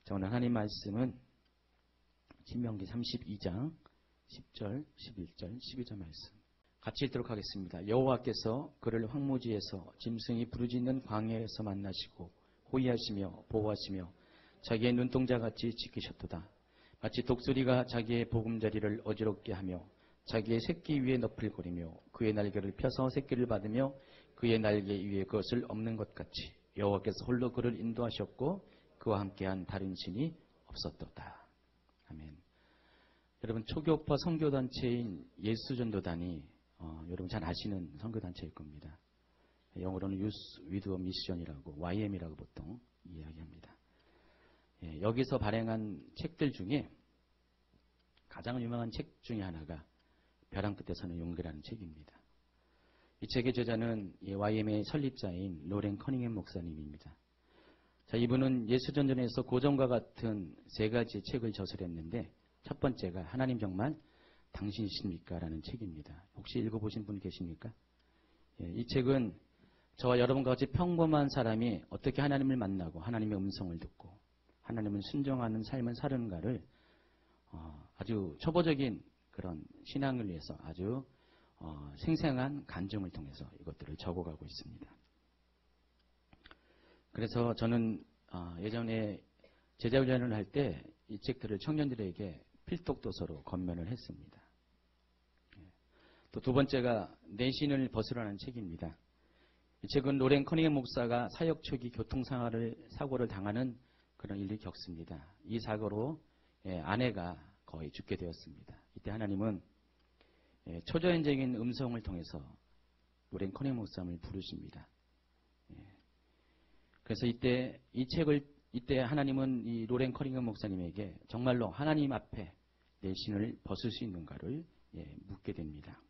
자, 오늘 하나님 말씀은 신명기 32장 10절, 11절, 12절 말씀 같이 읽도록 하겠습니다. 여호와께서 그를 황무지에서 짐승이 부르짖는 광야에서 만나시고 호위하시며 보호하시며 자기의 눈동자같이 지키셨도다. 마치 독수리가 자기의 보금자리를 어지럽게 하며 자기의 새끼 위에 너풀거리며 그의 날개를 펴서 새끼를 받으며 그의 날개 위에 그것을 엎는 것 같이 여호와께서 홀로 그를 인도하셨고 그와 함께한 다른 신이 없었도다. 아멘. 여러분, 초교파 선교단체인 예수전도단이 여러분 잘 아시는 선교단체일 겁니다. 영어로는 Youth with a Mission이라고 YM이라고 보통 이야기합니다. 여기서 발행한 책들 중에 가장 유명한 책 중에 하나가 벼랑 끝에 서는 용기라는 책입니다. 이 책의 저자는 YM의 설립자인 로렌 커닝햄 목사님입니다. 자, 이분은 예수전전에서 고전과 같은 세 가지 책을 저술했는데 첫 번째가 하나님 정말 당신이십니까? 라는 책입니다. 혹시 읽어보신 분 계십니까? 이 책은 저와 여러분과 같이 평범한 사람이 어떻게 하나님을 만나고 하나님의 음성을 듣고 하나님을 순종하는 삶을 사는가를 아주 초보적인 그런 신앙을 위해서 아주 생생한 간증을 통해서 이것들을 적어가고 있습니다. 그래서 저는 예전에 제자훈련을 할 때 이 책들을 청년들에게 필독도서로 건면을 했습니다. 또 두 번째가 내 신을 벗으라는 책입니다. 이 책은 로렌 커닝햄 목사가 사역 초기 교통사고를 당하는 그런 일이 겪습니다. 이 사고로 아내가 거의 죽게 되었습니다. 이때 하나님은 초자연적인 음성을 통해서 로렌 커닝햄 목사님을 부르십니다. 그래서 이때 하나님은 이 로렌 커닝햄 목사님에게 정말로 하나님 앞에 내 신을 벗을 수 있는가를 묻게 됩니다.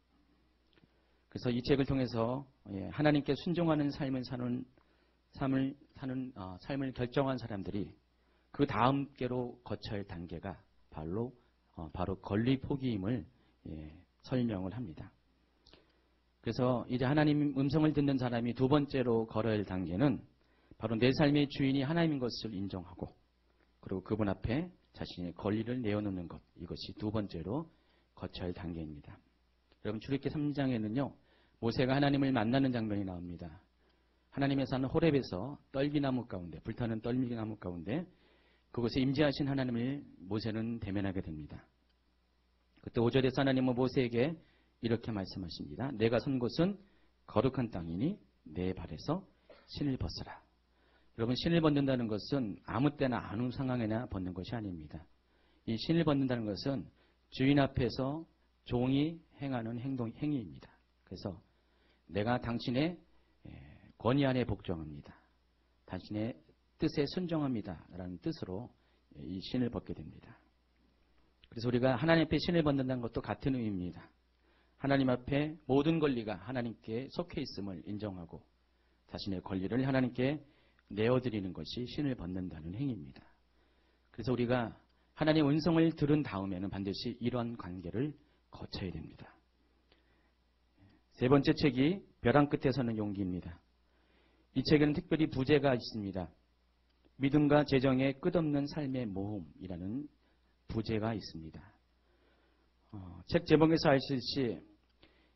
그래서 이 책을 통해서 하나님께 순종하는 삶을 결정한 사람들이 그 다음 께로 거쳐야 할 단계가 바로 권리 포기임을 설명을 합니다. 그래서 이제 하나님 음성을 듣는 사람이 두 번째로 걸어야 할 단계는 바로 내 삶의 주인이 하나님인 것을 인정하고 그리고 그분 앞에 자신의 권리를 내어놓는 것, 이것이 두 번째로 거쳐야 할 단계입니다. 여러분, 출애굽기 3장에는요 모세가 하나님을 만나는 장면이 나옵니다. 하나님의 산 호렙에서 떨기나무 가운데, 불타는 떨기나무 가운데 그곳에 임재하신 하나님을 모세는 대면하게 됩니다. 그때 5절에서 하나님은 모세에게 이렇게 말씀하십니다. 내가 선 곳은 거룩한 땅이니 내 발에서 신을 벗으라. 여러분, 신을 벗는다는 것은 아무 때나 아무 상황에나 벗는 것이 아닙니다. 이 신을 벗는다는 것은 주인 앞에서 종이 행하는 행위입니다. 그래서 내가 당신의 권위 안에 복종합니다. 당신의 뜻에 순종합니다. 라는 뜻으로 이 신을 벗게 됩니다. 그래서 우리가 하나님 앞에 신을 벗는다는 것도 같은 의미입니다. 하나님 앞에 모든 권리가 하나님께 속해 있음을 인정하고 자신의 권리를 하나님께 내어드리는 것이 신을 벗는다는 행위입니다. 그래서 우리가 하나님의 음성을 들은 다음에는 반드시 이러한 관계를 거쳐야 됩니다. 세 번째 책이 벼랑 끝에 서는 용기입니다. 이 책에는 특별히 부제가 있습니다. 믿음과 재정의 끝없는 삶의 모험이라는 부제가 있습니다. 책 제목에서 알 수 있듯이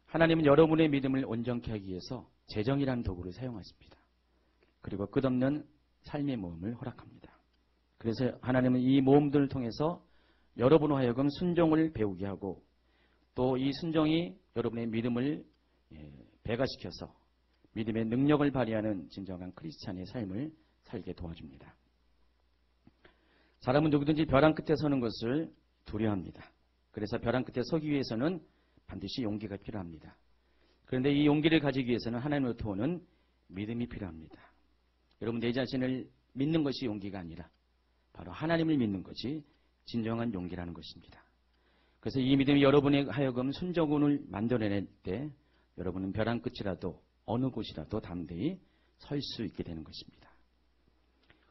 하나님은 여러분의 믿음을 온전케 하기 위해서 재정이라는 도구를 사용하십니다. 그리고 끝없는 삶의 모험을 허락합니다. 그래서 하나님은 이 모험들을 통해서 여러분으로 하여금 순종을 배우게 하고 또 이 순종이 여러분의 믿음을 배가시켜서 믿음의 능력을 발휘하는 진정한 크리스찬의 삶을 살게 도와줍니다. 사람은 누구든지 벼랑 끝에 서는 것을 두려워합니다. 그래서 벼랑 끝에 서기 위해서는 반드시 용기가 필요합니다. 그런데 이 용기를 가지기 위해서는 하나님으로부터 오는 믿음이 필요합니다. 여러분, 내 자신을 믿는 것이 용기가 아니라 바로 하나님을 믿는 것이 진정한 용기라는 것입니다. 그래서 이 믿음이 여러분의 하여금 순종을 만들어낼 때 여러분은 벼랑 끝이라도 어느 곳이라도 담대히 설 수 있게 되는 것입니다.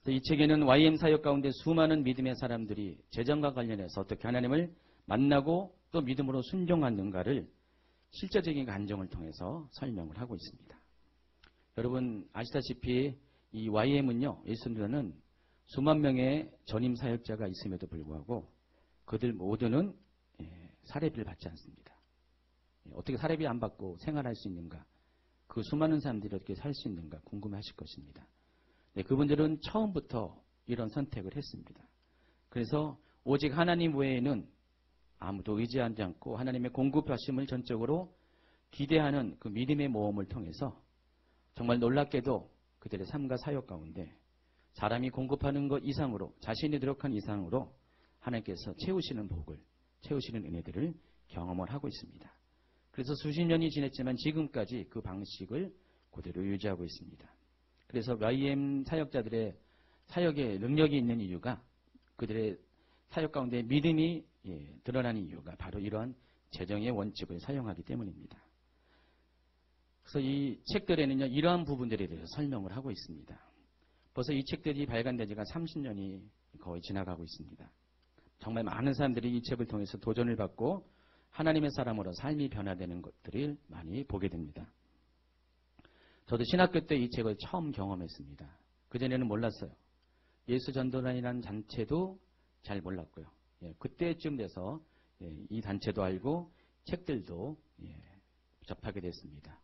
이 책에는 YM 사역 가운데 수많은 믿음의 사람들이 재정과 관련해서 어떻게 하나님을 만나고 또 믿음으로 순종하는가를 실제적인 간증을 통해서 설명을 하고 있습니다. 여러분 아시다시피 이 YM은요, 예수님은 수만 명의 전임 사역자가 있음에도 불구하고 그들 모두는 사례비를 받지 않습니다. 어떻게 사례비 안 받고 생활할 수 있는가? 그 수많은 사람들이 어떻게 살 수 있는가 궁금해하실 것입니다. 그분들은 처음부터 이런 선택을 했습니다. 그래서 오직 하나님 외에는 아무도 의지하지 않고 하나님의 공급하심을 전적으로 기대하는 그 믿음의 모험을 통해서 정말 놀랍게도 그들의 삶과 사역 가운데 사람이 공급하는 것 이상으로 자신이 노력한 이상으로 하나님께서 채우시는 복을 채우시는 은혜들을 경험을 하고 있습니다. 그래서 수십 년이 지났지만 지금까지 그 방식을 그대로 유지하고 있습니다. 그래서 YM 사역자들의 사역에 능력이 있는 이유가 그들의 사역 가운데 믿음이 드러나는 이유가 바로 이러한 재정의 원칙을 사용하기 때문입니다. 그래서 이 책들에는요, 이러한 부분들에 대해서 설명을 하고 있습니다. 벌써 이 책들이 발간된 지가 30년이 거의 지나가고 있습니다. 정말 많은 사람들이 이 책을 통해서 도전을 받고 하나님의 사람으로 삶이 변화되는 것들을 많이 보게 됩니다. 저도 신학교 때 이 책을 처음 경험했습니다. 그전에는 몰랐어요. 예수 전도단이라는 단체도 잘 몰랐고요. 그때쯤 돼서 이 단체도 알고 책들도 접하게 됐습니다.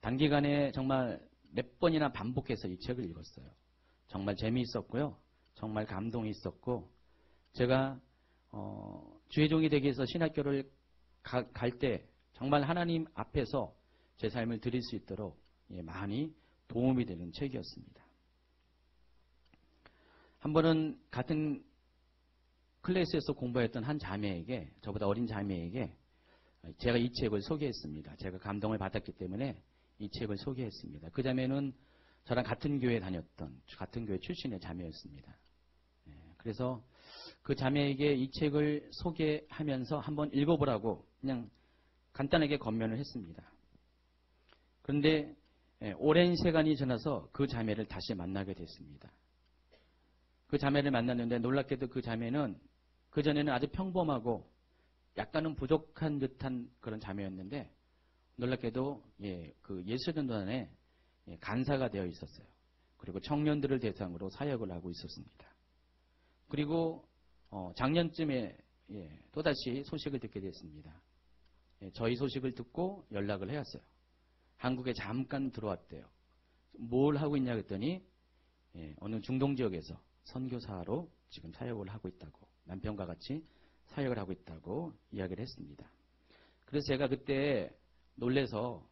단기간에 정말 몇 번이나 반복해서 이 책을 읽었어요. 정말 재미있었고요. 정말 감동이 있었고 제가 주의종이 되기 위해서 신학교를 갈 때 정말 하나님 앞에서 제 삶을 드릴 수 있도록 많이 도움이 되는 책이었습니다. 한 번은 같은 클래스에서 공부했던 한 자매에게, 저보다 어린 자매에게 제가 이 책을 소개했습니다. 제가 감동을 받았기 때문에 이 책을 소개했습니다. 그 자매는 저랑 같은 교회 다녔던, 같은 교회 출신의 자매였습니다. 그래서 그 자매에게 이 책을 소개하면서 한번 읽어보라고 그냥 간단하게 권면을 했습니다. 그런데 오랜 시간이 지나서 그 자매를 다시 만나게 됐습니다. 그 자매를 만났는데 놀랍게도 그 자매는 그전에는 아주 평범하고 약간은 부족한 듯한 그런 자매였는데 놀랍게도 그 예수전도단에 간사가 되어 있었어요. 그리고 청년들을 대상으로 사역을 하고 있었습니다. 그리고 작년쯤에 또다시 소식을 듣게 됐습니다. 저희 소식을 듣고 연락을 해왔어요. 한국에 잠깐 들어왔대요. 뭘 하고 있냐 그랬더니 어느 중동 지역에서 선교사로 지금 사역을 하고 있다고, 남편과 같이 사역을 하고 있다고 이야기를 했습니다. 그래서 제가 그때 놀래서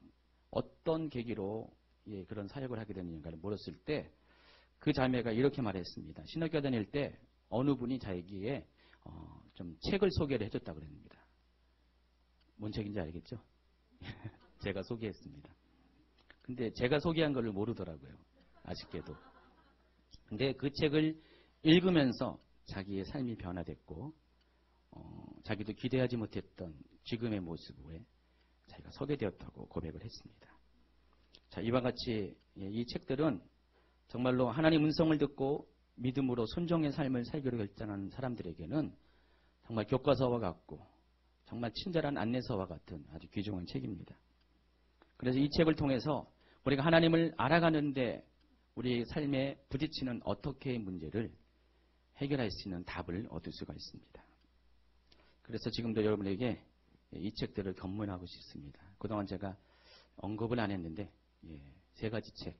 어떤 계기로 그런 사역을 하게 됐는가를 물었을 때 그 자매가 이렇게 말했습니다. 신학교 다닐 때 어느 분이 자기에게 좀 책을 소개를 해줬다고 그럽니다. 뭔 책인지 알겠죠? 제가 소개했습니다. 근데 제가 소개한 걸 모르더라고요. 아쉽게도. 근데 그 책을 읽으면서 자기의 삶이 변화됐고 자기도 기대하지 못했던 지금의 모습에 자기가 서게 되었다고 고백을 했습니다. 자, 이와 같이 이 책들은 정말로 하나님 음성을 듣고 믿음으로 순종의 삶을 살기로 결정한 사람들에게는 정말 교과서와 같고 정말 친절한 안내서와 같은 아주 귀중한 책입니다. 그래서 이 책을 통해서 우리가 하나님을 알아가는데 우리 삶에 부딪히는 어떻게의 문제를 해결할 수 있는 답을 얻을 수가 있습니다. 그래서 지금도 여러분에게 이 책들을 견문하고 싶습니다. 그동안 제가 언급을 안 했는데 세 가지 책.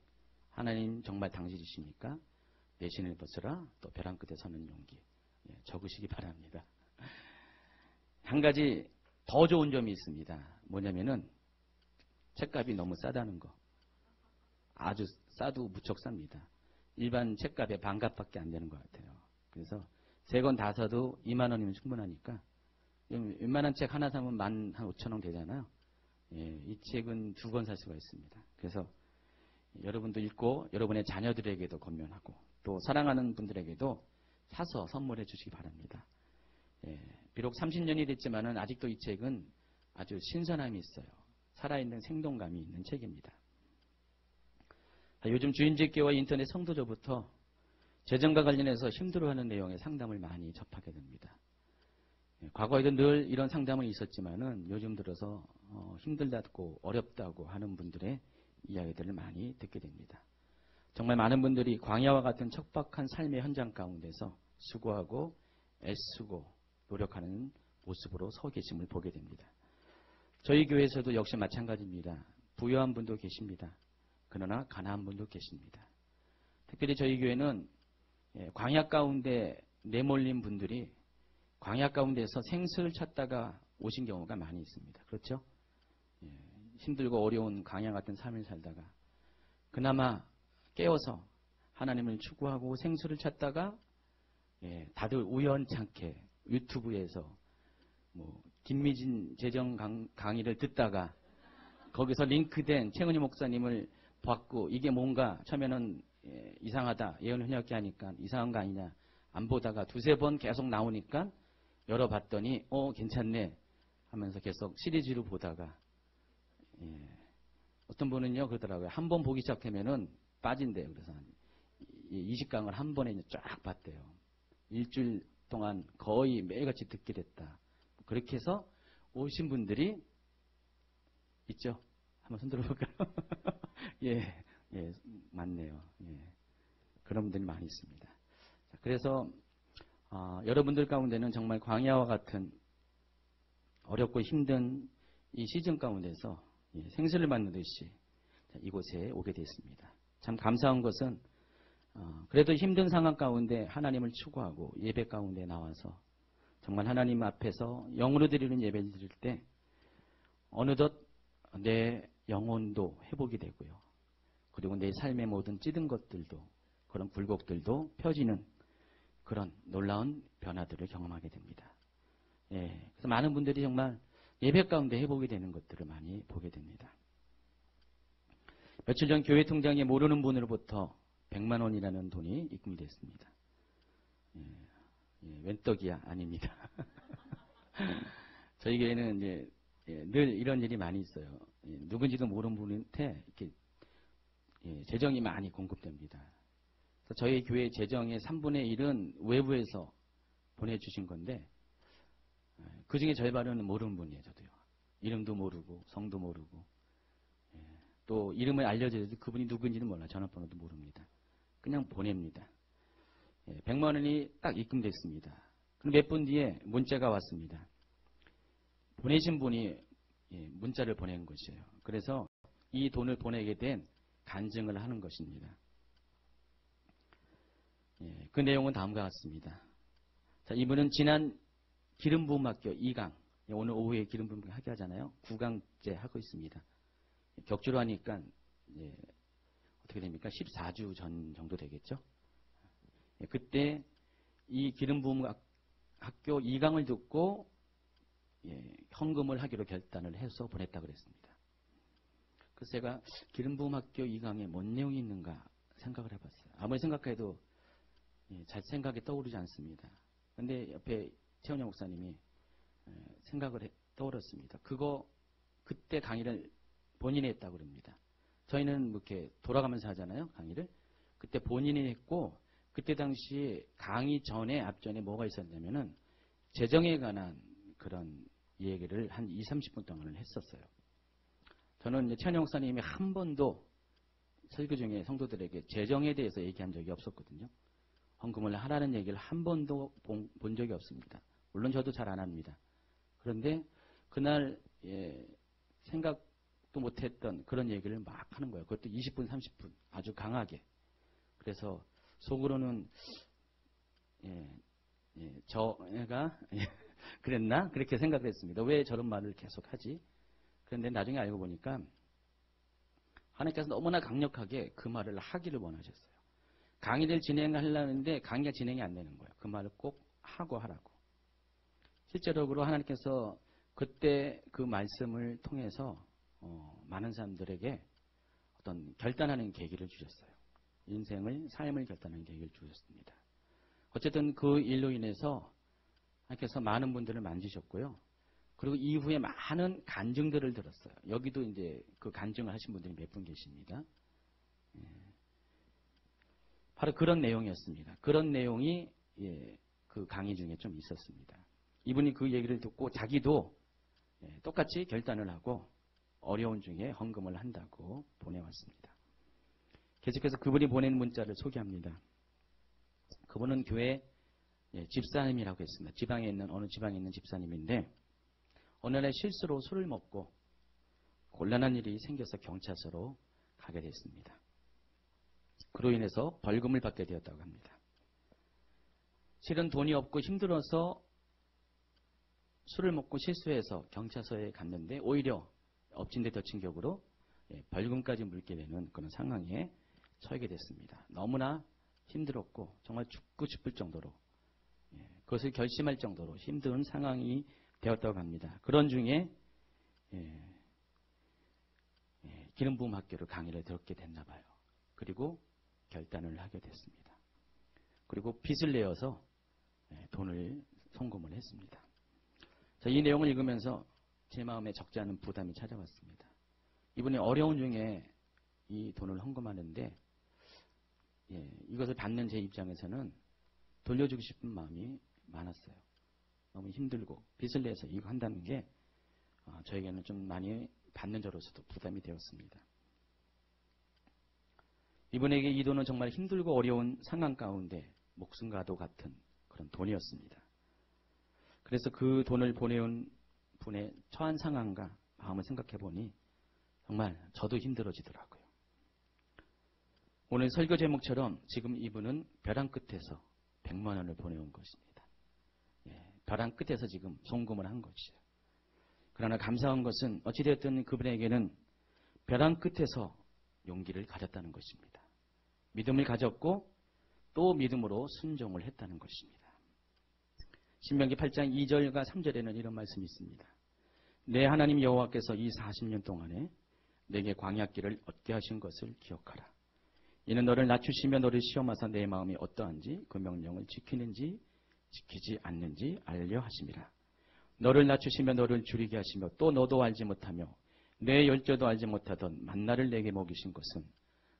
하나님 정말 당신이십니까? 내 신을 벗으라. 또 벼랑 끝에 서는 용기. 적으시기 바랍니다. 한 가지 더 좋은 점이 있습니다. 뭐냐면은 책값이 너무 싸다는 거. 아주 싸도 무척 쌉니다. 일반 책값의 반값밖에 안 되는 것 같아요. 그래서 세 권 다 사도 2만 원이면 충분하니까 웬만한 책 하나 사면 15,000원 되잖아요. 이 책은 2권 살 수가 있습니다. 그래서 여러분도 읽고 여러분의 자녀들에게도 권면하고 또 사랑하는 분들에게도 사서 선물해 주시기 바랍니다. 비록 30년이 됐지만은 아직도 이 책은 아주 신선함이 있어요. 살아있는 생동감이 있는 책입니다. 요즘 주인집계와 인터넷 성도저부터 재정과 관련해서 힘들어하는 내용의 상담을 많이 접하게 됩니다. 과거에도 늘 이런 상담은 있었지만은 요즘 들어서 힘들다고 어렵다고 하는 분들의 이야기들을 많이 듣게 됩니다. 정말 많은 분들이 광야와 같은 척박한 삶의 현장 가운데서 수고하고 애쓰고 노력하는 모습으로 서 계심을 보게 됩니다. 저희 교회에서도 역시 마찬가지입니다. 부유한 분도 계십니다. 그러나 가난한 분도 계십니다. 특별히 저희 교회는 광야 가운데 내몰린 분들이 광야 가운데서 생수를 찾다가 오신 경우가 많이 있습니다. 그렇죠? 힘들고 어려운 광야 같은 삶을 살다가 그나마 깨어서 하나님을 추구하고 생수를 찾다가 다들 우연찮게 유튜브에서 김미진 재정 강의를 듣다가 거기서 링크된 최은희 목사님을 봤고 이게 뭔가 처음에는 이상하다 예언 현역기 하니까 이상한 거 아니냐 안 보다가 두세 번 계속 나오니까 열어봤더니 괜찮네 하면서 계속 시리즈로 보다가 어떤 분은요 그러더라고요. 한 번 보기 시작하면은 빠진대요. 그래서 20강을 한 번에 쫙 봤대요. 일주일 동안 거의 매일같이 듣게 됐다. 그렇게 해서 오신 분들이 있죠? 한번 손 들어볼까요? 예, 맞네요. 그런 분들이 많이 있습니다. 그래서 여러분들 가운데는 정말 광야와 같은 어렵고 힘든 이 시즌 가운데서 생수를 만나듯이 이곳에 오게 됐습니다. 참 감사한 것은 그래도 힘든 상황 가운데 하나님을 추구하고 예배 가운데 나와서 정말 하나님 앞에서 영으로 드리는 예배를 드릴 때 어느덧 내 영혼도 회복이 되고요. 그리고 내 삶의 모든 찌든 것들도 그런 굴곡들도 펴지는 그런 놀라운 변화들을 경험하게 됩니다. 그래서 많은 분들이 정말 예배 가운데 회복이 되는 것들을 많이 보게 됩니다. 며칠 전 교회 통장에 모르는 분으로부터 100만 원이라는 돈이 입금이 됐습니다. 웬떡이야 아닙니다. 저희 교회는 이제 늘 이런 일이 많이 있어요. 누군지도 모르는 분한테 이렇게 재정이 많이 공급됩니다. 그래서 저희 교회 재정의 3분의 1은 외부에서 보내주신 건데 그 중에 절반은 모르는 분이에요. 저도요. 이름도 모르고 성도 모르고 또 이름을 알려줘도 그분이 누군지는 몰라요. 전화번호도 모릅니다. 그냥 보냅니다. 100만 원이 딱 입금됐습니다. 그럼 몇 분 뒤에 문자가 왔습니다. 보내신 분이 문자를 보낸 것이에요. 그래서 이 돈을 보내게 된 간증을 하는 것입니다. 그 내용은 다음과 같습니다. 자, 이분은 지난 기름부음학교 2강, 오늘 오후에 기름부음 하게 하잖아요. 9강째 하고 있습니다. 격주로 하니까 어떻게 됩니까? 14주 전 정도 되겠죠. 그때 이 기름부음학교 2강을 듣고 헌금을 하기로 결단을 해서 보냈다고 그랬습니다. 그래서 제가 기름부음학교 2강에 뭔 내용이 있는가 생각을 해봤어요. 아무리 생각해도 잘 생각이 떠오르지 않습니다. 그런데 옆에 최은영 목사님이 생각을 떠올렸습니다. 그때 강의를 본인이 했다고 그럽니다. 저희는 이렇게 돌아가면서 하잖아요, 강의를. 그때 본인이 했고, 그때 당시 강의 전에, 앞전에 뭐가 있었냐면은, 재정에 관한 그런 얘기를 한 20, 30분 동안을 했었어요. 저는 최은영 목사님이 한 번도 설교 중에 성도들에게 재정에 대해서 얘기한 적이 없었거든요. 헌금을 하라는 얘기를 한 번도 본 적이 없습니다. 물론 저도 잘 안 합니다. 그런데 그날 생각도 못했던 그런 얘기를 막 하는 거예요. 그것도 20분, 30분 아주 강하게. 그래서 속으로는 저가 그랬나? 그렇게 생각을 했습니다. 왜 저런 말을 계속 하지? 그런데 나중에 알고 보니까 하나님께서 너무나 강력하게 그 말을 하기를 원하셨어요. 강의를 진행하려는데 강의가 진행이 안 되는 거예요. 그 말을 꼭 하고 하라고. 실제적으로 하나님께서 그때 그 말씀을 통해서 많은 사람들에게 어떤 결단하는 계기를 주셨어요. 인생을, 삶을 결단하는 계기를 주셨습니다. 어쨌든 그 일로 인해서 하나님께서 많은 분들을 만지셨고요. 그리고 이후에 많은 간증들을 들었어요. 여기도 이제 그 간증을 하신 분들이 몇 분 계십니다. 바로 그런 내용이었습니다. 그런 내용이 그 강의 중에 좀 있었습니다. 이분이 그 얘기를 듣고 자기도 똑같이 결단을 하고 어려운 중에 헌금을 한다고 보내왔습니다. 계속해서 그분이 보낸 문자를 소개합니다. 그분은 교회 집사님이라고 했습니다. 어느 지방에 있는 집사님인데 어느 날 실수로 술을 먹고 곤란한 일이 생겨서 경찰서로 가게 됐습니다. 그로 인해서 벌금을 받게 되었다고 합니다. 실은 돈이 없고 힘들어서 술을 먹고 실수해서 경찰서에 갔는데 오히려 엎친 데 덮친 격으로 벌금까지 물게 되는 그런 상황에 처하게 됐습니다. 너무나 힘들었고 정말 죽고 싶을 정도로 그것을 결심할 정도로 힘든 상황이 되었다고 합니다. 그런 중에 기름 부음 학교를 강의를 들었게 됐나 봐요. 그리고 결단을 하게 됐습니다. 그리고 빚을 내어서 돈을 송금을 했습니다. 이 내용을 읽으면서 제 마음에 적지 않은 부담이 찾아왔습니다. 이분이 어려운 중에 이 돈을 헌금하는데 이것을 받는 제 입장에서는 돌려주고 싶은 마음이 많았어요. 너무 힘들고 빚을 내서 이거 한다는 게 저에게는 좀 많이 받는 저로서도 부담이 되었습니다. 이분에게 이 돈은 정말 힘들고 어려운 상황 가운데 목숨과도 같은 그런 돈이었습니다. 그래서 그 돈을 보내온 분의 처한 상황과 마음을 생각해 보니 정말 저도 힘들어지더라고요. 오늘 설교 제목처럼 지금 이분은 벼랑 끝에서 100만 원을 보내온 것입니다. 벼랑 끝에서 지금 송금을 한 것이죠. 그러나 감사한 것은 어찌되었든 그분에게는 벼랑 끝에서 용기를 가졌다는 것입니다. 믿음을 가졌고 또 믿음으로 순종을 했다는 것입니다. 신명기 8장 2절과 3절에는 이런 말씀이 있습니다. 내 하나님 여호와께서 이 40년 동안에 내게 광야길을 얻게 하신 것을 기억하라. 이는 너를 낮추시며 너를 시험하사 내 마음이 어떠한지 그 명령을 지키는지 지키지 않는지 알려 하심이라. 너를 낮추시며 너를 줄이게 하시며 또 너도 알지 못하며 내 열조도 알지 못하던 만나를 내게 먹이신 것은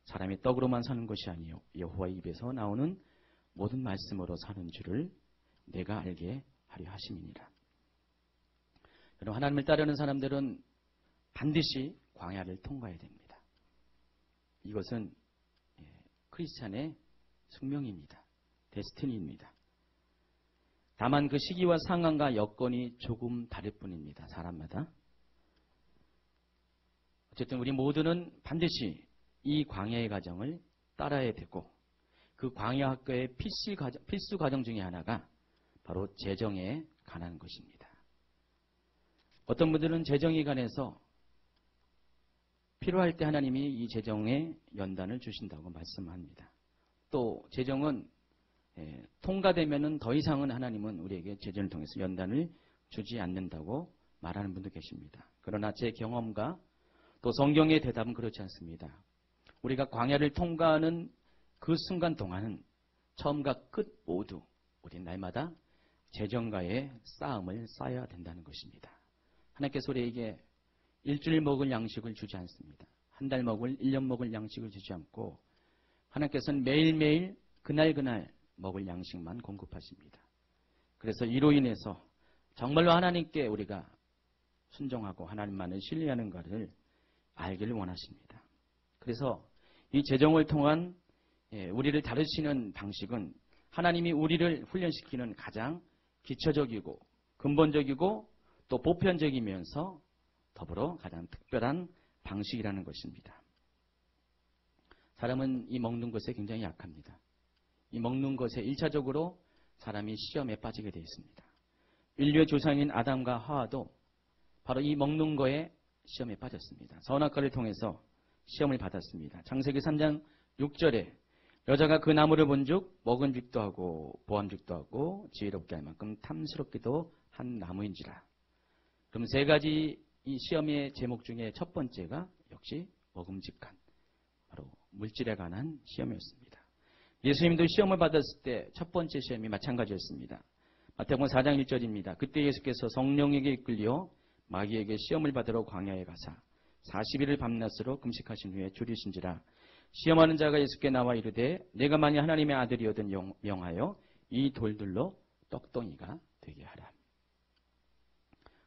사람이 떡으로만 사는 것이 아니요 여호와의 입에서 나오는 모든 말씀으로 사는 줄을 내가 알게 하려 하심이니라. 여러분, 하나님을 따르는 사람들은 반드시 광야를 통과해야 됩니다. 이것은 크리스찬의 숙명입니다. 데스티니입니다. 다만 그 시기와 상황과 여건이 조금 다를 뿐입니다. 사람마다. 어쨌든 우리 모두는 반드시 이 광야의 과정을 따라야 되고 그 광야 학교의 필수 과정 중에 하나가 바로 재정에 관한 것입니다. 어떤 분들은 재정에 관해서 필요할 때 하나님이 이 재정에 연단을 주신다고 말씀합니다. 또 재정은 통과되면은 더 이상은 하나님은 우리에게 재정을 통해서 연단을 주지 않는다고 말하는 분도 계십니다. 그러나 제 경험과 또 성경의 대답은 그렇지 않습니다. 우리가 광야를 통과하는 그 순간 동안은 처음과 끝 모두 우리 날마다 재정과의 싸움을 쌓아야 된다는 것입니다. 하나님께서 우리에게 일주일 먹을 양식을 주지 않습니다. 한 달 먹을, 1년 먹을 양식을 주지 않고 하나님께서는 매일매일 그날 먹을 양식만 공급하십니다. 그래서 이로 인해서 정말로 하나님께 우리가 순종하고 하나님만을 신뢰하는 것을 알기를 원하십니다. 그래서 이 재정을 통한 우리를 다루시는 방식은 하나님이 우리를 훈련시키는 가장 기초적이고 근본적이고 또 보편적이면서 더불어 가장 특별한 방식이라는 것입니다. 사람은 이 먹는 것에 굉장히 약합니다. 이 먹는 것에 1차적으로 사람이 시험에 빠지게 되어 있습니다. 인류의 조상인 아담과 하와도 바로 이 먹는 거에 시험에 빠졌습니다. 선악과를 통해서 시험을 받았습니다. 창세기 3장 6절에 여자가 그 나무를 본즉 먹은죽도 하고 보암죽도 하고 지혜롭게 할 만큼 탐스럽기도 한 나무인지라. 그럼 세 가지 이 시험의 제목 중에 첫 번째가 역시 먹음직한 바로 물질에 관한 시험이었습니다. 예수님도 시험을 받았을 때 첫 번째 시험이 마찬가지였습니다. 마태복음 4장 1절입니다. 그때 예수께서 성령에게 이끌려 마귀에게 시험을 받으러 광야에 가사 40일을 밤낮으로 금식하신 후에 줄이신지라. 시험하는 자가 예수께 나와 이르되 내가 만일 하나님의 아들이거든 명하여 이 돌들로 떡덩이가 되게 하라.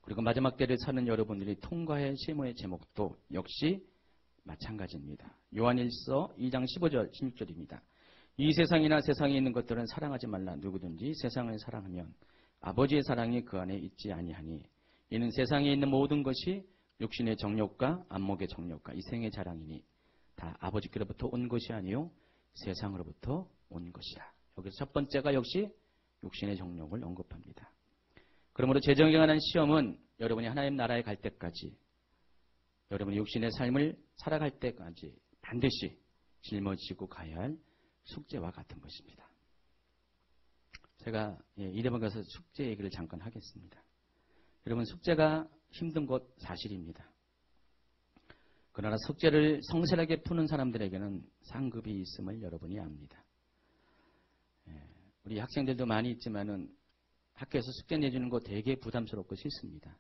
그리고 마지막 때를 사는 여러분들이 통과할 시험의 제목도 역시 마찬가지입니다. 요한일서 2장 15절 16절입니다. 이 세상이나 세상에 있는 것들은 사랑하지 말라. 누구든지 세상을 사랑하면 아버지의 사랑이 그 안에 있지 아니하니 이는 세상에 있는 모든 것이 육신의 정욕과 안목의 정욕과 이생의 자랑이니 다 아버지께로부터 온 것이 아니요 세상으로부터 온 것이라. 여기서 첫 번째가 역시 육신의 정욕을 언급합니다. 그러므로 재정에 관한 시험은 여러분이 하나님 나라에 갈 때까지, 여러분이 육신의 삶을 살아갈 때까지 반드시 짊어지고 가야 할 숙제와 같은 것입니다. 제가 이대만 가서 숙제 얘기를 잠깐 하겠습니다. 여러분, 숙제가 힘든 것 사실입니다. 그러나 숙제를 성실하게 푸는 사람들에게는 상급이 있음을 여러분이 압니다. 우리 학생들도 많이 있지만은 학교에서 숙제 내주는 거 되게 부담스럽고 싫습니다.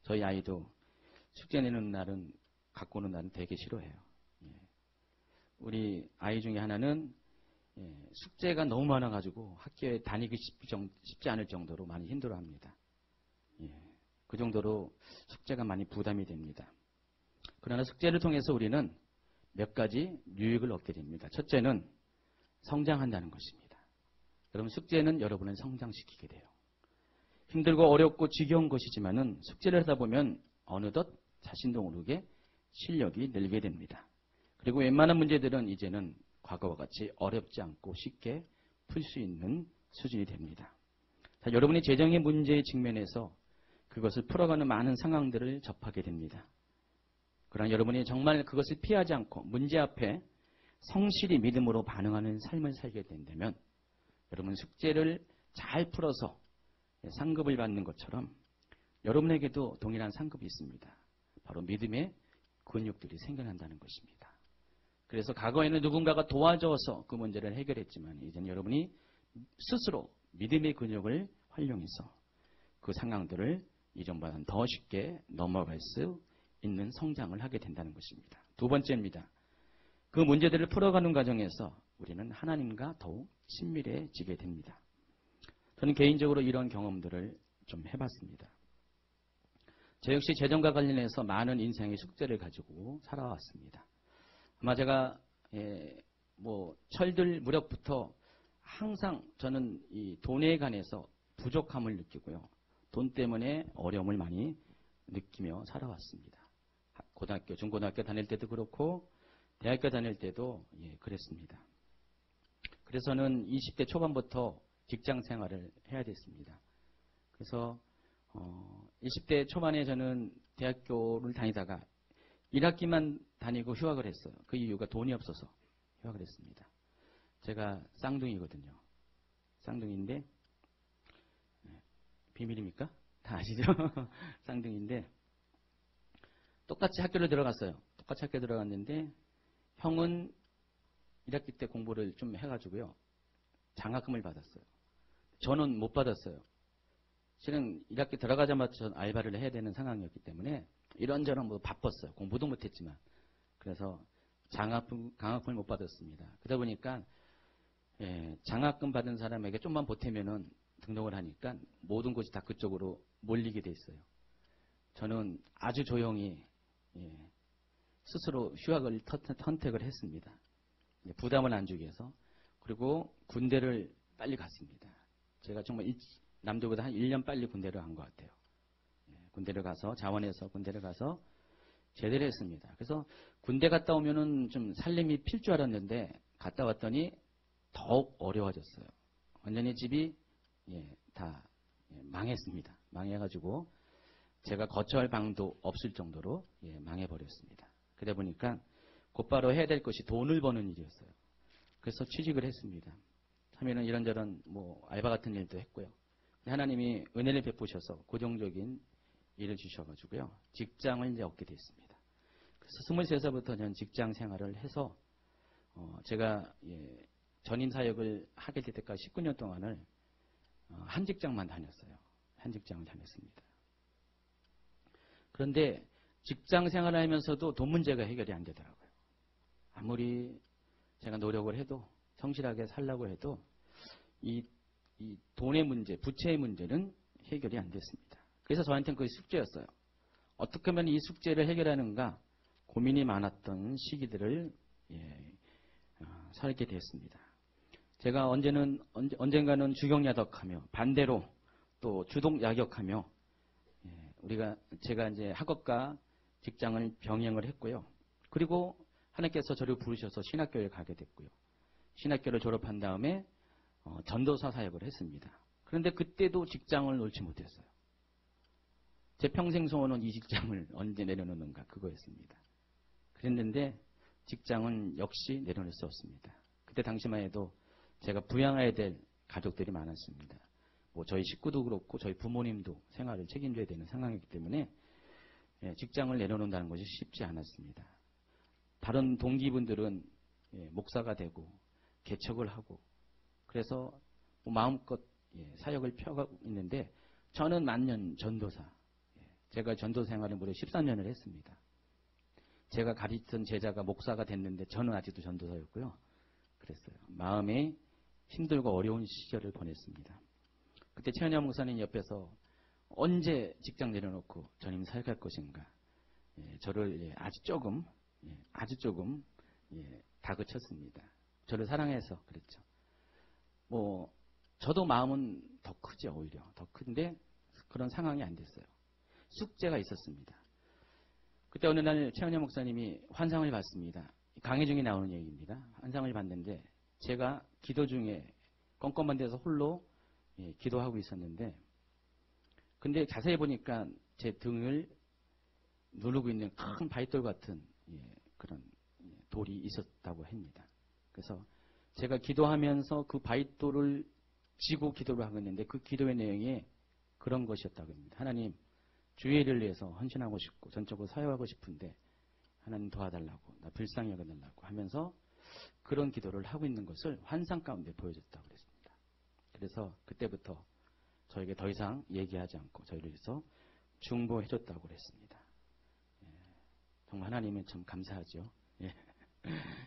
저희 아이도 숙제 내는 날은, 갖고 오는 날은 되게 싫어해요. 우리 아이 중에 하나는 숙제가 너무 많아가지고 학교에 다니기 쉽지 않을 정도로 많이 힘들어합니다. 그 정도로 숙제가 많이 부담이 됩니다. 그러나 숙제를 통해서 우리는 몇 가지 유익을 얻게 됩니다. 첫째는 성장한다는 것입니다. 여러분, 숙제는 여러분을 성장시키게 돼요. 힘들고 어렵고 지겨운 것이지만은 숙제를 하다 보면 어느덧 자신도 모르게 실력이 늘게 됩니다. 그리고 웬만한 문제들은 이제는 과거와 같이 어렵지 않고 쉽게 풀 수 있는 수준이 됩니다. 자, 여러분이 재정의 문제에 직면해서 그것을 풀어가는 많은 상황들을 접하게 됩니다. 그러나 여러분이 정말 그것을 피하지 않고 문제 앞에 성실히 믿음으로 반응하는 삶을 살게 된다면 여러분 숙제를 잘 풀어서 상급을 받는 것처럼 여러분에게도 동일한 상급이 있습니다. 바로 믿음의 근육들이 생겨난다는 것입니다. 그래서 과거에는 누군가가 도와줘서 그 문제를 해결했지만 이제는 여러분이 스스로 믿음의 근육을 활용해서 그 상황들을 이전보다는 더 쉽게 넘어갈 수 있는 성장을 하게 된다는 것입니다. 두 번째입니다. 그 문제들을 풀어가는 과정에서 우리는 하나님과 더욱 친밀해지게 됩니다. 저는 개인적으로 이런 경험들을 좀 해봤습니다. 저 역시 재정과 관련해서 많은 인생의 숙제를 가지고 살아왔습니다. 아마 제가 철들 무렵부터 항상 저는 이 돈에 관해서 부족함을 느끼고요. 돈 때문에 어려움을 많이 느끼며 살아왔습니다. 고등학교, 중고등학교 다닐 때도 그렇고 대학교 다닐 때도 그랬습니다. 그래서 저는 20대 초반부터 직장 생활을 해야 됐습니다. 그래서 20대 초반에 저는 대학교를 다니다가 1학기만 다니고 휴학을 했어요. 그 이유가 돈이 없어서 휴학을 했습니다. 제가 쌍둥이거든요. 쌍둥이인데 비밀입니까? 다 아시죠? 쌍둥이인데 똑같이 학교를 들어갔어요. 똑같이 학교 들어갔는데 형은 1학기 때 공부를 좀 해가지고요. 장학금을 받았어요. 저는 못 받았어요. 실은 1학기 들어가자마자 전 알바를 해야 되는 상황이었기 때문에 이런저런 바빴어요. 공부도 못했지만. 그래서 장학금을 못 받았습니다. 그러다 보니까 장학금 받은 사람에게 좀만 보태면은 등록을 하니까 모든 곳이 다 그쪽으로 몰리게 돼 있어요. 저는 아주 조용히 스스로 휴학을 선택을 했습니다. 부담을 안 주기 위해서. 그리고 군대를 빨리 갔습니다. 제가 정말 남들보다 한 1년 빨리 군대를 간 것 같아요. 군대를 가서 자원해서 군대를 가서 제대로 했습니다. 그래서 군대 갔다 오면은 좀 살림이 필 줄 알았는데 갔다 왔더니 더욱 어려워졌어요. 완전히 집이 다 망했습니다. 망해가지고 제가 거처할 방도 없을 정도로 망해버렸습니다. 그러다 보니까 곧바로 해야 될 것이 돈을 버는 일이었어요. 그래서 취직을 했습니다. 하면은 이런저런 알바 같은 일도 했고요. 하나님이 은혜를 베푸셔서 고정적인 일을 주셔가지고요. 직장을 이제 얻게 됐습니다. 그래서 23살부터 저는 직장 생활을 해서 제가 전임 사역을 하게 될 때까지 19년 동안을 한 직장만 다녔어요. 한 직장을 다녔습니다. 그런데 직장 생활을 하면서도 돈 문제가 해결이 안 되더라고요. 아무리 제가 노력을 해도 성실하게 살려고 해도 이 돈의 문제, 부채의 문제는 해결이 안 됐습니다. 그래서 저한테는 그게 숙제였어요. 어떻게 하면 이 숙제를 해결하는가 고민이 많았던 시기들을 살게 됐습니다. 제가 언젠가는 주경야덕하며 반대로 또 주동야격하며 제가 이제 학업과 직장을 병행을 했고요. 그리고 하나님께서 저를 부르셔서 신학교에 가게 됐고요. 신학교를 졸업한 다음에 전도사 사역을 했습니다. 그런데 그때도 직장을 놓지 못했어요. 제 평생 소원은 이 직장을 언제 내려놓는가 그거였습니다. 그랬는데 직장은 역시 내려놓을 수 없습니다. 그때 당시만 해도 제가 부양해야 될 가족들이 많았습니다. 뭐 저희 식구도 그렇고 저희 부모님도 생활을 책임져야 되는 상황이기 때문에 직장을 내려놓는다는 것이 쉽지 않았습니다. 다른 동기분들은 목사가 되고 개척을 하고 그래서 뭐 마음껏 사역을 펴가고 있는데 저는 만년 전도사. 제가 전도 생활을 무려 13년을 했습니다. 제가 가르치던 제자가 목사가 됐는데 저는 아직도 전도사였고요. 그랬어요. 마음에 힘들고 어려운 시절을 보냈습니다. 그때 최은영 목사님 옆에서 언제 직장 내려놓고 전임 사역할 것인가 저를 아주 조금 다그쳤습니다. 저를 사랑해서 그랬죠. 뭐 저도 마음은 더 크죠. 오히려 더 큰데 그런 상황이 안 됐어요. 숙제가 있었습니다. 그때 어느 날 최은영 목사님이 환상을 봤습니다. 강의 중에 나오는 얘기입니다. 환상을 봤는데 제가 기도 중에 껌껌한 데서 홀로 기도하고 있었는데 근데 자세히 보니까 제 등을 누르고 있는 큰 바위돌 같은 그런 돌이 있었다고 합니다. 그래서 제가 기도하면서 그 바위돌을 지고 기도를 하고 있는데 그 기도의 내용이 그런 것이었다고 합니다. 하나님 주의 일을 위해서 헌신하고 싶고 전적으로 사역하고 싶은데 하나님 도와달라고 나 불쌍히 여겨달라고 하면서 그런 기도를 하고 있는 것을 환상 가운데 보여줬다고 그랬습니다. 그래서 그때부터 저에게 더 이상 얘기하지 않고 저희를 위해서 중보해줬다고 그랬습니다. 정말 하나님은 참 감사하죠.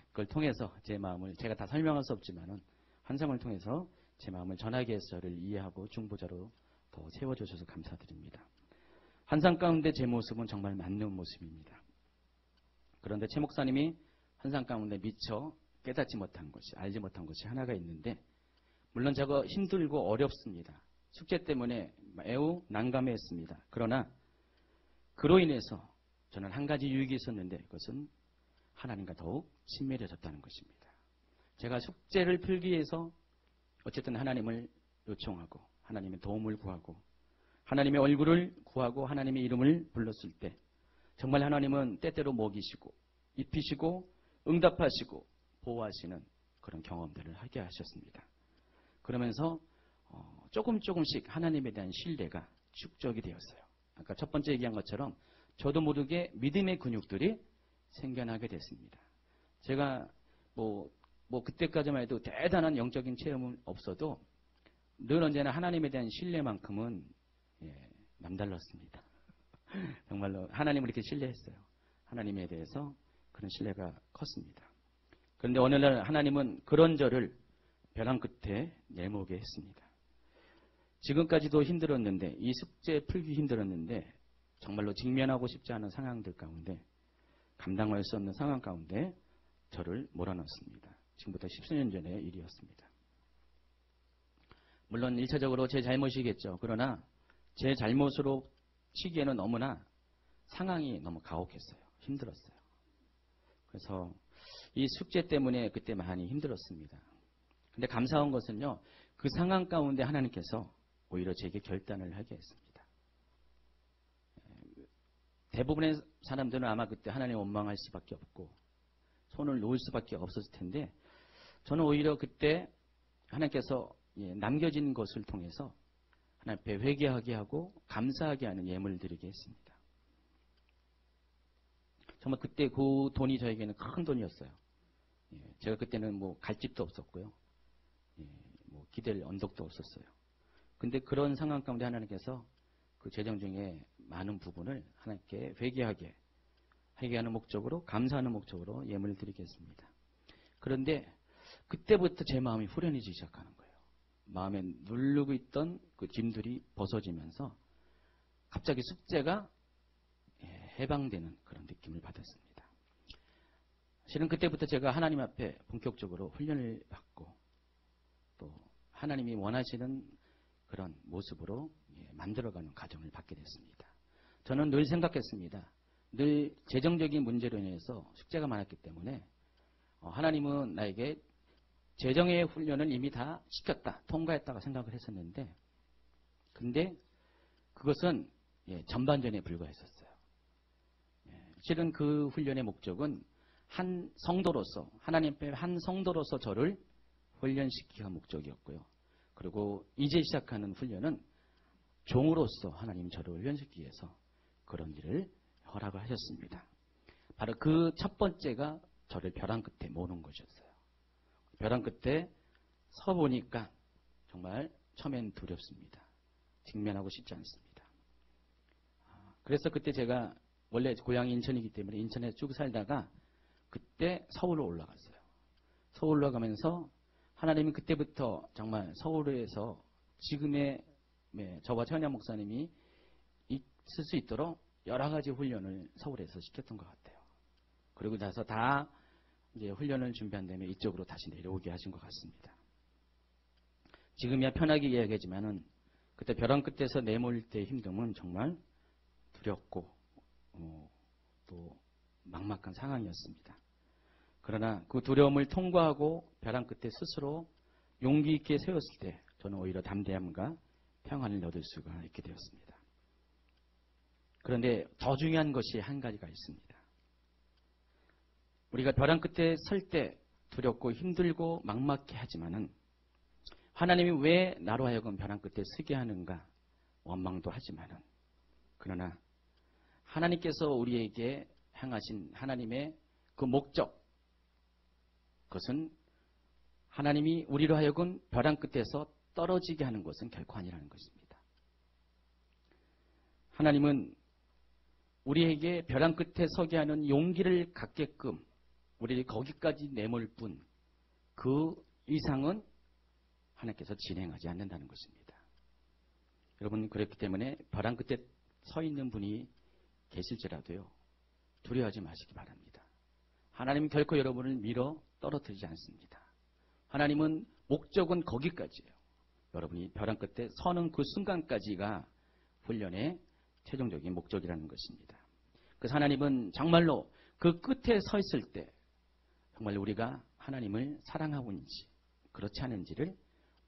그걸 통해서 제 마음을 제가 다 설명할 수 없지만은 환상을 통해서 제 마음을 전하기 위해서 저를 이해하고 중보자로 더 세워주셔서 감사드립니다. 환상 가운데 제 모습은 정말 맞는 모습입니다. 그런데 최 목사님이 환상 가운데 미처 깨닫지 못한 것이 알지 못한 것이 하나가 있는데 물론 저거 힘들고 어렵습니다. 숙제 때문에 매우 난감했습니다. 그러나 그로 인해서 저는 한 가지 유익이 있었는데 그것은 하나님과 더욱 친밀해졌다는 것입니다. 제가 숙제를 풀기 위해서 어쨌든 하나님을 요청하고 하나님의 도움을 구하고 하나님의 얼굴을 구하고 하나님의 이름을 불렀을 때 정말 하나님은 때때로 먹이시고 입히시고 응답하시고 보호하시는 그런 경험들을 하게 하셨습니다. 그러면서 조금씩 하나님에 대한 신뢰가 축적이 되었어요. 아까 첫 번째 얘기한 것처럼 저도 모르게 믿음의 근육들이 생겨나게 됐습니다. 제가 뭐 그때까지만 해도 대단한 영적인 체험은 없어도 늘 언제나 하나님에 대한 신뢰만큼은 남달랐습니다. 정말로 하나님을 이렇게 신뢰했어요. 하나님에 대해서 그런 신뢰가 컸습니다. 그런데 어느 날 하나님은 그런 저를 벼랑 끝에 내모게 했습니다. 지금까지도 힘들었는데 이 숙제 풀기 힘들었는데 정말로 직면하고 싶지 않은 상황들 가운데 감당할 수 없는 상황 가운데 저를 몰아넣습니다. 지금부터 10수년 전의 일이었습니다. 물론 1차적으로 제 잘못이겠죠. 그러나 제 잘못으로 치기에는 너무나 상황이 너무 가혹했어요. 힘들었어요. 그래서 이 숙제 때문에 그때 많이 힘들었습니다. 근데 감사한 것은요. 그 상황 가운데 하나님께서 오히려 제게 결단을 하게 했습니다. 대부분의 사람들은 아마 그때 하나님 원망할 수밖에 없고 손을 놓을 수밖에 없었을 텐데 저는 오히려 그때 하나님께서 남겨진 것을 통해서 하나님 앞에 회개하게 하고 감사하게 하는 예물을 드리게 했습니다. 정말 그때 그 돈이 저에게는 큰 돈이었어요. 제가 그때는 뭐 갈 집도 없었고요. 뭐 기댈 언덕도 없었어요. 근데 그런 상황 가운데 하나님께서 그 재정 중에 많은 부분을 하나님께 회개하는 목적으로 감사하는 목적으로 예물을 드리겠습니다. 그런데 그때부터 제 마음이 후련해지기 시작하는 거예요. 마음에 누르고 있던 그 짐들이 벗어지면서 갑자기 숙제가 해방되는 그런 느낌을 받았습니다. 실은 그때부터 제가 하나님 앞에 본격적으로 훈련을 받고 또 하나님이 원하시는 그런 모습으로 만들어가는 과정을 받게 됐습니다. 저는 늘 생각했습니다. 늘 재정적인 문제로 인해서 숙제가 많았기 때문에 하나님은 나에게 재정의 훈련을 이미 다 시켰다, 통과했다고 생각을 했었는데, 근데 그것은 전반전에 불과했었어요. 실은 그 훈련의 목적은 한 성도로서, 하나님 앞에 한 성도로서 저를 훈련시키기가 목적이었고요. 그리고 이제 시작하는 훈련은 종으로서 하나님 저를 훈련시키기 위해서 그런 일을 허락을 하셨습니다. 바로 그 첫 번째가 저를 벼랑 끝에 모는 것이었어요. 벼랑 끝에 서 보니까 정말 처음엔 두렵습니다. 직면하고 싶지 않습니다. 그래서 그때 제가 원래 고향이 인천이기 때문에 인천에 쭉 살다가 그때 서울로 올라갔어요. 서울로 올라가면서 하나님은 그때부터 정말 서울에서 지금의 저와 최원야 목사님이 있을 수 있도록 여러 가지 훈련을 서울에서 시켰던 것 같아요. 그리고 나서 다 이제 훈련을 준비한 다음에 이쪽으로 다시 내려오게 하신 것 같습니다. 지금이야 편하게 이야기하지만은 그때 벼랑 끝에서 내몰 때의 힘듦은 정말 두렵고 또 막막한 상황이었습니다. 그러나 그 두려움을 통과하고 벼랑 끝에 스스로 용기 있게 세웠을 때 저는 오히려 담대함과 평안을 얻을 수가 있게 되었습니다. 그런데 더 중요한 것이 한 가지가 있습니다. 우리가 벼랑 끝에 설 때 두렵고 힘들고 막막해 하지만은 하나님이 왜 나로 하여금 벼랑 끝에 서게 하는가 원망도 하지만은, 그러나 하나님께서 우리에게 향하신 하나님의 그 목적, 그것은 하나님이 우리로 하여금 벼랑 끝에서 떨어지게 하는 것은 결코 아니라는 것입니다. 하나님은 우리에게 벼랑 끝에 서게 하는 용기를 갖게끔 우리를 거기까지 내몰 뿐 그 이상은 하나님께서 진행하지 않는다는 것입니다. 여러분, 그렇기 때문에 벼랑 끝에 서 있는 분이 계실지라도요, 두려워하지 마시기 바랍니다. 하나님은 결코 여러분을 밀어 떨어뜨리지 않습니다. 하나님은 목적은 거기까지예요. 여러분이 벼랑 끝에 서는 그 순간까지가 훈련의 최종적인 목적이라는 것입니다. 그래서 하나님은 정말로 그 끝에 서 있을 때 정말 우리가 하나님을 사랑하고 있는지 그렇지 않은지를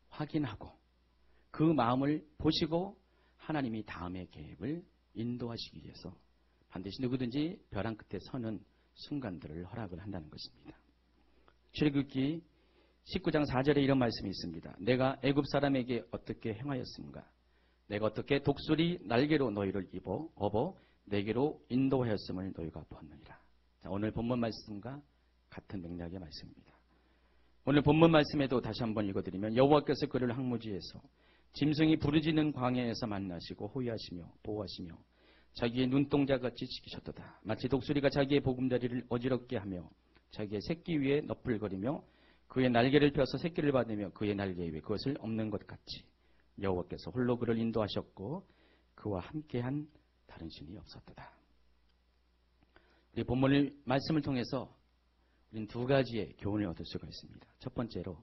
확인하고 그 마음을 보시고 하나님이 다음의 계획을 인도하시기 위해서 반드시 누구든지 벼랑 끝에 서는 순간들을 허락을 한다는 것입니다. 출애굽기 19장 4절에 이런 말씀이 있습니다. 내가 애굽 사람에게 어떻게 행하였습니까? 내가 어떻게 독수리 날개로 너희를 업어 내게로 인도하였음을 너희가 보았느니라. 자, 오늘 본문 말씀과 같은 맥락의 말씀입니다. 오늘 본문 말씀에도 다시 한번 읽어드리면, 여호와께서 그를 항무지에서 짐승이 부르짖는 광야에서 만나시고 호위하시며 보호하시며 자기의 눈동자같이 지키셨도다. 마치 독수리가 자기의 보금자리를 어지럽게 하며 자기의 새끼 위에 너풀거리며 그의 날개를 펴서 새끼를 받으며 그의 날개 위에 그것을 엎는 것 같이 여호와께서 홀로 그를 인도하셨고 그와 함께한 다른 신이 없었도다. 우리 본문을 말씀을 통해서 우리는 두 가지의 교훈을 얻을 수가 있습니다. 첫 번째로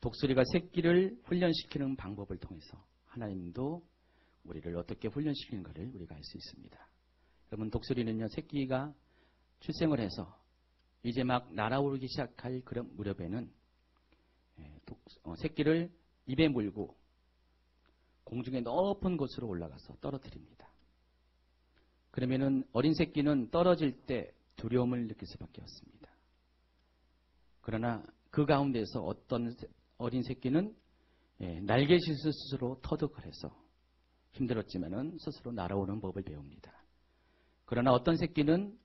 독수리가 새끼를 훈련시키는 방법을 통해서 하나님도 우리를 어떻게 훈련시키는가를 우리가 알 수 있습니다. 여러분, 독수리는요, 새끼가 출생을 해서 이제 막 날아오르기 시작할 그런 무렵에는 새끼를 입에 물고 공중에 높은 곳으로 올라가서 떨어뜨립니다. 그러면은 어린 새끼는 떨어질 때 두려움을 느낄 수밖에 없습니다. 그러나 그 가운데서 어떤 어린 새끼는 날개짓을 스스로 터득을 해서 힘들었지만은 스스로 날아오는 법을 배웁니다. 그러나 어떤 새끼는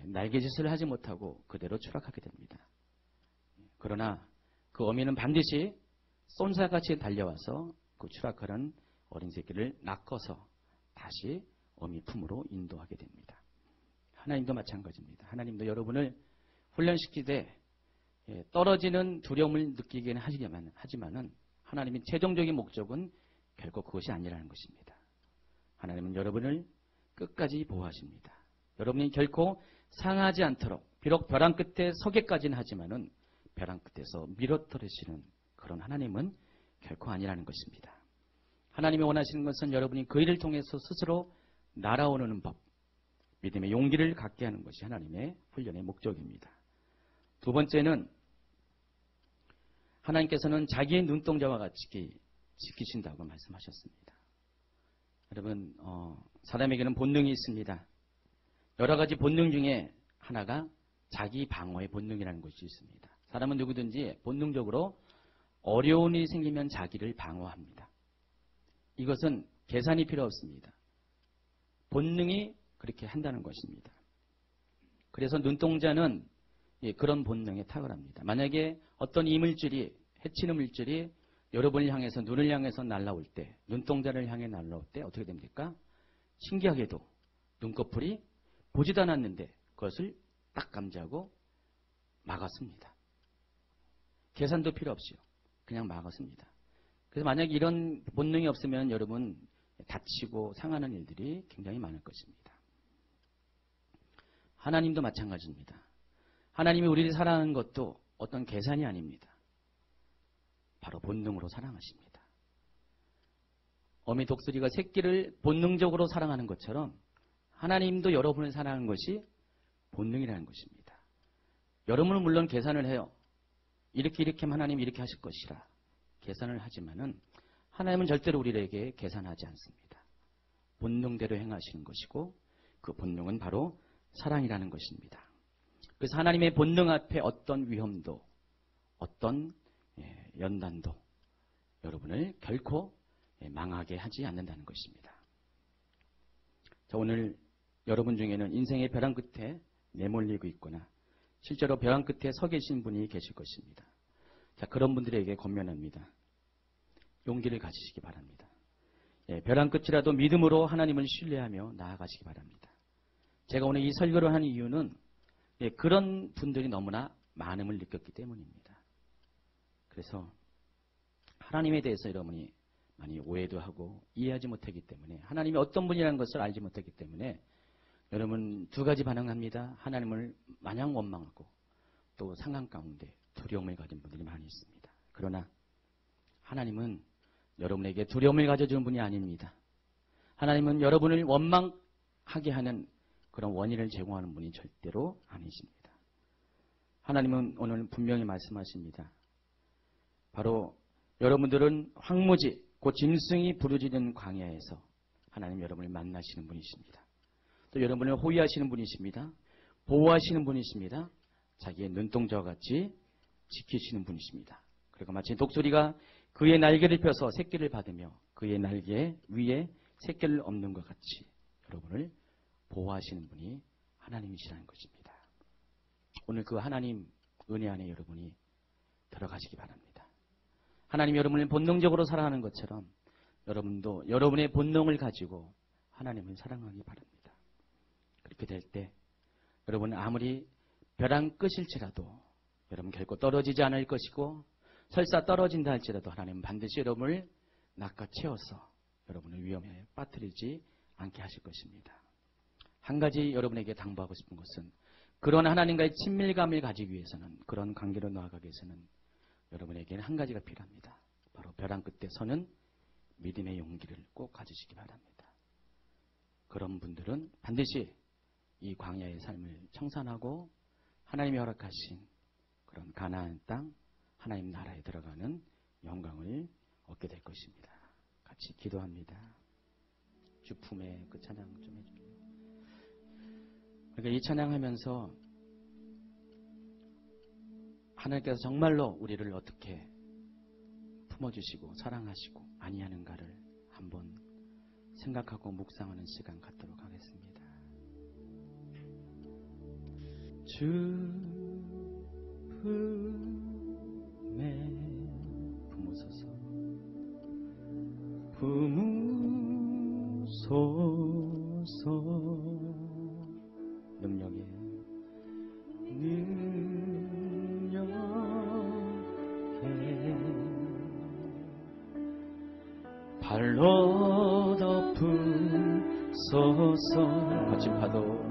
날개짓을 하지 못하고 그대로 추락하게 됩니다. 그러나 그 어미는 반드시 쏜살같이 달려와서 그 추락하는 어린 새끼를 낚아서 다시 어미 품으로 인도하게 됩니다. 하나님도 마찬가지입니다. 하나님도 여러분을 훈련시키되 떨어지는 두려움을 느끼기는 하지만은 하나님의 최종적인 목적은 결코 그것이 아니라는 것입니다. 하나님은 여러분을 끝까지 보호하십니다. 여러분이 결코 상하지 않도록 비록 벼랑 끝에 서게까지는 하지만은 벼랑 끝에서 밀어떨어지는 그런 하나님은 결코 아니라는 것입니다. 하나님이 원하시는 것은 여러분이 그 일을 통해서 스스로 날아오르는 법, 믿음의 용기를 갖게 하는 것이 하나님의 훈련의 목적입니다. 두 번째는 하나님께서는 자기의 눈동자와 같이 지키신다고 말씀하셨습니다. 여러분, 사람에게는 본능이 있습니다. 여러 가지 본능 중에 하나가 자기 방어의 본능이라는 것이 있습니다. 사람은 누구든지 본능적으로 어려운 일이 생기면 자기를 방어합니다. 이것은 계산이 필요 없습니다. 본능이 그렇게 한다는 것입니다. 그래서 눈동자는 그런 본능에 탁월합니다. 만약에 어떤 이물질이, 해치는 물질이 여러분을 향해서, 눈을 향해서 날아올 때, 눈동자를 향해 날아올 때 어떻게 됩니까? 신기하게도 눈꺼풀이 보지도 않았는데 그것을 딱 감지하고 막았습니다. 계산도 필요 없이요. 그냥 막았습니다. 그래서 만약에 이런 본능이 없으면 여러분 다치고 상하는 일들이 굉장히 많을 것입니다. 하나님도 마찬가지입니다. 하나님이 우리를 사랑하는 것도 어떤 계산이 아닙니다. 바로 본능으로 사랑하십니다. 어미 독수리가 새끼를 본능적으로 사랑하는 것처럼 하나님도 여러분을 사랑하는 것이 본능이라는 것입니다. 여러분은 물론 계산을 해요. 이렇게 하면 하나님 이렇게 하실 것이라 계산을 하지만은 하나님은 절대로 우리에게 계산하지 않습니다. 본능대로 행하시는 것이고 그 본능은 바로 사랑이라는 것입니다. 그래서 하나님의 본능 앞에 어떤 위험도, 어떤 연단도 여러분을 결코 망하게 하지 않는다는 것입니다. 자, 오늘 여러분 중에는 인생의 벼랑 끝에 내몰리고 있거나 실제로 벼랑 끝에 서 계신 분이 계실 것입니다. 자, 그런 분들에게 권면합니다. 용기를 가지시기 바랍니다. 벼랑 끝이라도 믿음으로 하나님을 신뢰하며 나아가시기 바랍니다. 제가 오늘 이 설교를 하는 이유는 그런 분들이 너무나 많음을 느꼈기 때문입니다. 그래서 하나님에 대해서 여러분이 많이 오해도 하고 이해하지 못하기 때문에 하나님이 어떤 분이라는 것을 알지 못하기 때문에 여러분 두 가지 반응합니다. 하나님을 마냥 원망하고 또 상황 가운데 두려움을 가진 분들이 많이 있습니다. 그러나 하나님은 여러분에게 두려움을 가져주는 분이 아닙니다. 하나님은 여러분을 원망하게 하는 그런 원인을 제공하는 분이 절대로 아니십니다. 하나님은 오늘 분명히 말씀하십니다. 바로 여러분들은 황무지, 곧 짐승이 부르짖는 광야에서 하나님 여러분을 만나시는 분이십니다. 또 여러분을 호위하시는 분이십니다. 보호하시는 분이십니다. 자기의 눈동자와 같이 지키시는 분이십니다. 그리고 마치 독수리가 그의 날개를 펴서 새끼를 받으며 그의 날개 위에 새끼를 엎는 것 같이 여러분을 보호하시는 분이 하나님이시라는 것입니다. 오늘 그 하나님 은혜 안에 여러분이 들어가시기 바랍니다. 하나님 여러분을 본능적으로 사랑하는 것처럼 여러분도 여러분의 본능을 가지고 하나님을 사랑하기 바랍니다. 그렇게 될 때 여러분은 아무리 벼랑 끝일지라도 여러분 결코 떨어지지 않을 것이고 설사 떨어진다 할지라도 하나님은 반드시 여러분을 낚아채워서 여러분을 위험에 빠뜨리지 않게 하실 것입니다. 한 가지 여러분에게 당부하고 싶은 것은 그런 하나님과의 친밀감을 가지기 위해서는 그런 관계로 나아가기 위해서는 여러분에게는 한 가지가 필요합니다. 바로 벼랑 끝에 서는 믿음의 용기를 꼭 가지시기 바랍니다. 그런 분들은 반드시 이 광야의 삶을 청산하고 하나님이 허락하신 그런 가나안 땅 하나님 나라에 들어가는 영광을 얻게 될 것입니다. 같이 기도합니다. 주품의 그 찬양 좀 해주세요. 그러니까 이 찬양하면서 하나님께서 정말로 우리를 어떻게 품어주시고 사랑하시고 아니하는가를 한번 생각하고 묵상하는 시간 갖도록 하겠습니다. 주품에 품으소서 품으소서 능력에 발로 덮으소서 거친 파도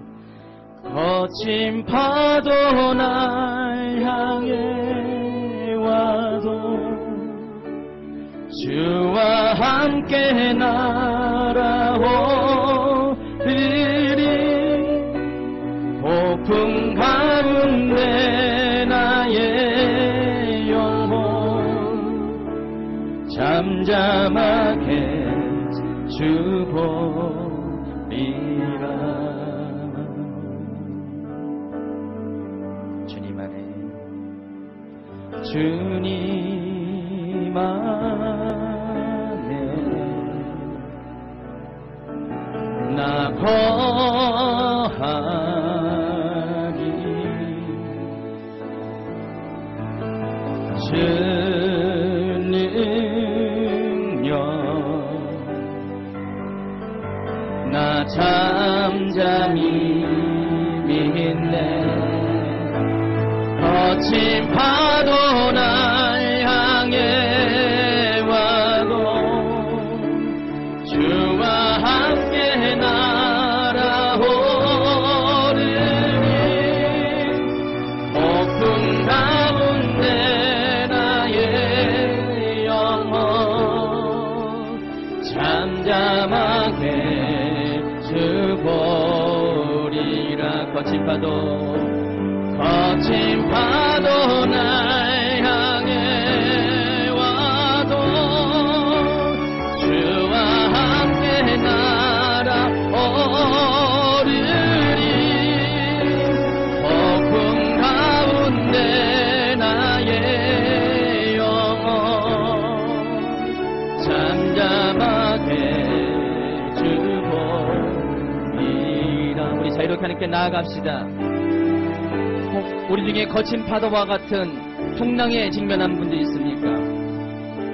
거친 파도 날 향해 와도 주와 함께 날아오르리. 폭풍 가운데 나의 영혼 잠잠하게 주 보리라. 주님 안에 주님 안에 나 거하리. 주 능력 나 잠잠히 믿네. 거친 파도 날 향해 와도 주와 함께 날아오르니. 폭풍 가운데 나의 영혼 잠잠하게 주 보리라. 거친 파도 날 향해 와도 주와 함께 날아오르리. 폭풍 가운데 나의 영혼 잠잠하게 주 보리라. 우리 자유롭게 하나님께 나아갑시다. 우리 중에 거친 파도와 같은 풍랑에 직면한 분들이 있습니까?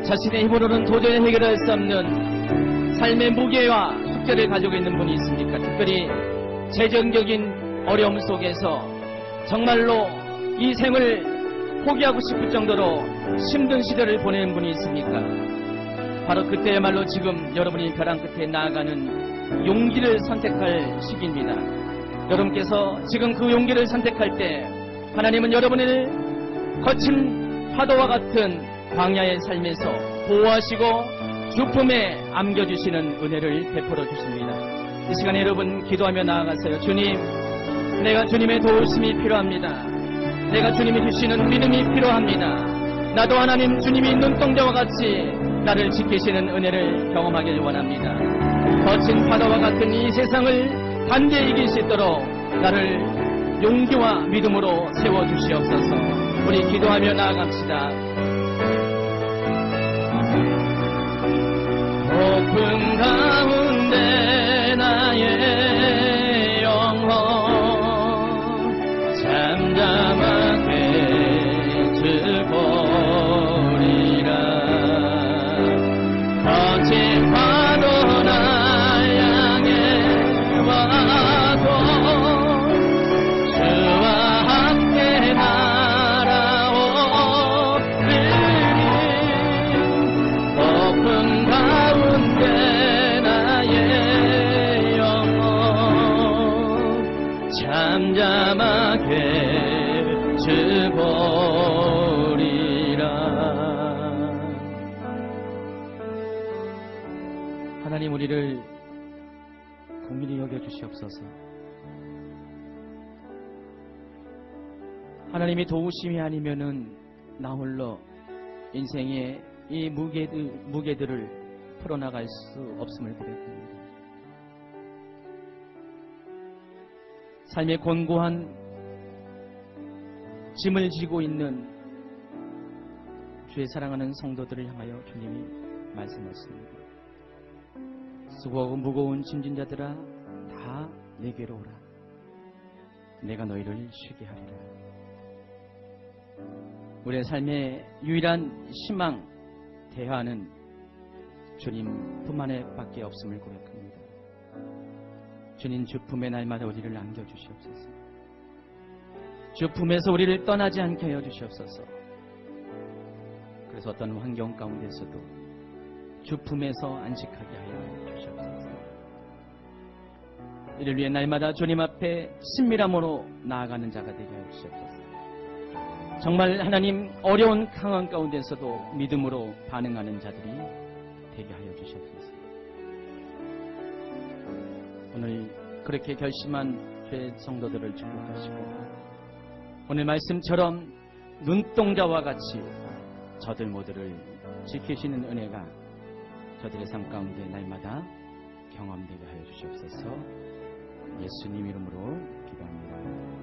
자신의 힘으로는 도저히 해결할 수 없는 삶의 무게와 숙제를 가지고 있는 분이 있습니까? 특별히 재정적인 어려움 속에서 정말로 이 생을 포기하고 싶을 정도로 힘든 시절을 보내는 분이 있습니까? 바로 그때야말로 지금 여러분이 벼랑 끝에 나아가는 용기를 선택할 시기입니다. 여러분께서 지금 그 용기를 선택할 때 하나님은 여러분을 거친 파도와 같은 광야의 삶에서 보호하시고 주품에 안겨주시는 은혜를 베풀어 주십니다. 이 시간에 여러분 기도하며 나아가세요. 주님, 내가 주님의 도우심이 필요합니다. 내가 주님이 주시는 믿음이 필요합니다. 나도 하나님 주님이 눈동자와 같이 나를 지키시는 은혜를 경험하길 원합니다. 거친 파도와 같은 이 세상을 단대히 이길 수 있도록 나를 용기와 믿음으로 세워주시옵소서. 우리 기도하며 나아갑시다. 폭풍 가운데 나의 영혼 잠잠하게 주 보리라. 거친 파도 날 향해 와도 주와 함께 날아오르니. 폭풍 가운데 나의 영혼 잠잠하게 주 보리라. 하나님, 우리를 긍휼히 여겨주시옵소서. 하나님의 도우심이 아니면은 나 홀로 인생의 이 무게들을 풀어나갈 수 없음을 고백합니다. 삶의 곤고한 짐을 지고 있는 주의 사랑하는 성도들을 향하여 주님이 말씀하십니다. 수고하고 무거운 짐진 자들아 다 내게로 오라. 내가 너희를 쉬게 하리라. 우리의 삶의 유일한 희망, 대화는 주님뿐만 밖에 없음을 고백합니다. 주님 주 품에 날마다 우리를 안겨주시옵소서. 주 품에서 우리를 떠나지 않게 하여 주시옵소서. 그래서 어떤 환경 가운데서도 주 품에서 안식하게 하여 주시옵소서. 이를 위해 날마다 주님 앞에 신밀함으로 나아가는 자가 되게 하여 주시옵소서. 정말 하나님 어려운 상황 가운데서도 믿음으로 반응하는 자들이 되게 하여 주시옵소서. 오늘 그렇게 결심한 죄 성도들을 축복하시고 오늘 말씀처럼 눈동자와 같이 저들 모두를 지키시는 은혜가 저들의 삶 가운데 날마다 경험되게 하여 주시옵소서. 예수님 이름으로 기도합니다.